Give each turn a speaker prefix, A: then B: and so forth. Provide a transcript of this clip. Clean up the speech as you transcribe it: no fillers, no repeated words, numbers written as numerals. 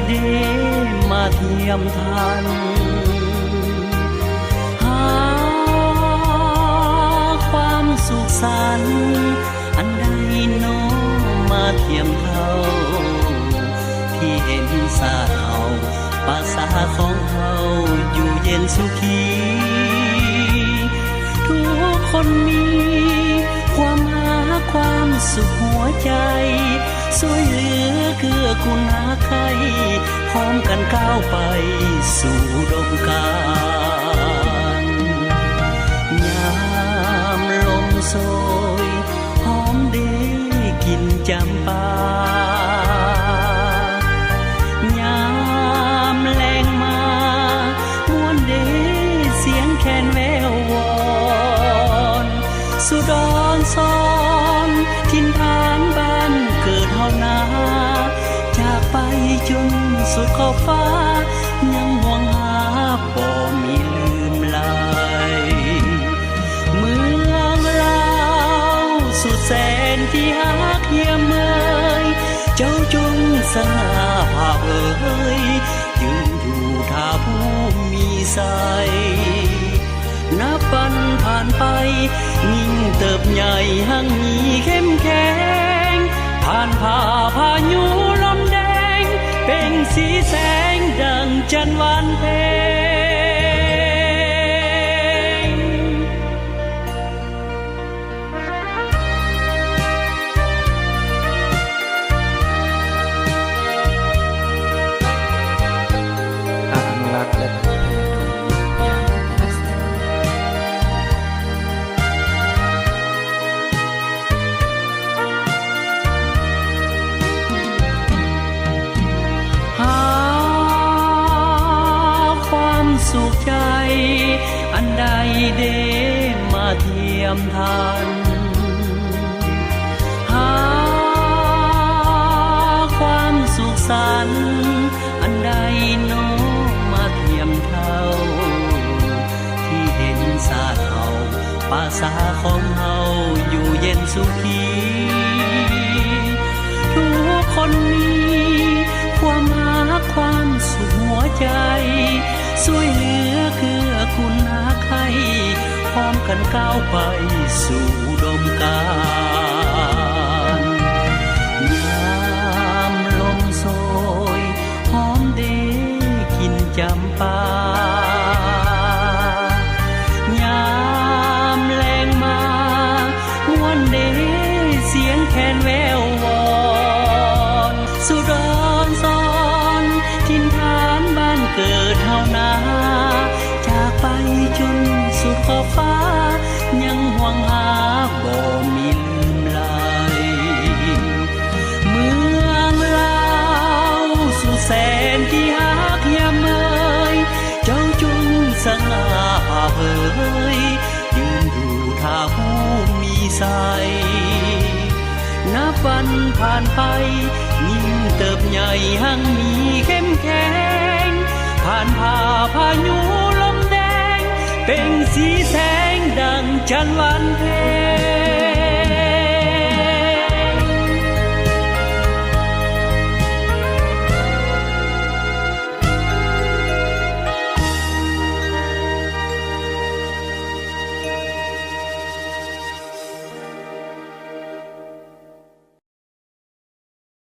A: เดมาเทียมทันหาความสุขสันต์อันใดโนมาเทียมเท่าที่เห็นสาวภาษาของเฮาอยู่เย็นสุขีทุกคนมีความหาความสุขหัวใจช่วยเหลือเกื้อกูลหาใครพร้อมกันก้าวไปสู่ดมกาลยามลมโชยหอมเดกินจำปายามแรงมามวนเดเสียงแคนแวววอนสุดอนซ้อนทินฐานบ้านเกิดเฮานาจากไปจนสุดขอบฟ้ายังห่วงหาบ่มีลืมลายเมืองลาวสุดแสนที่ฮักเยี่ยมเอ่ยเจ้าจงสง่าผ่าเอ่ยยืนอยู่ท่าผู้มีใสนับวันผ่านไปยิ่งเติบใหญ่หั่งมีเข้มแข็งผ่านผ่าพายุลมแดงเป่งสีแสงดังจันทร์วันเพ็ญ
B: อนุรักษ์และพัฒนาอย่างเป็นศิลป์
A: หาความสุขใจอันใดเดมาเทียมทันหาความสุขสันต์อันใดโนมาเทียมเท่าที่เห็นสาเท่าภาษาของเฮาอยู่เย็นสุขีทุกคนมีความหาความสุขหัวใจช่วยเหลือเกื้อกูลหาใครพร้อมกันก้าวไปสู่ดมกาลยามลมโชยหอมเดกินจำปายามแรงมาม่วนเดเสียงแคนแวววอนสุดอนซ้อนทินฐานบ้านเกิดเฮานาจากไปจนสุดขอบฟ้ายังห่วงหาบ่มีลืมลายเมืองลาวสุดแสนที่ฮักยามเอ่ยเจ้าจงสง่าผ่าเผยยืนดูท่าผู้มีใสนับวันผ่านไปยิ่งเติบใหญ่หั่งมีเข้มแข็งผ่านผ่าพายุลมแดงเป่งสีแสงดังจันทร์วันเพ็ญ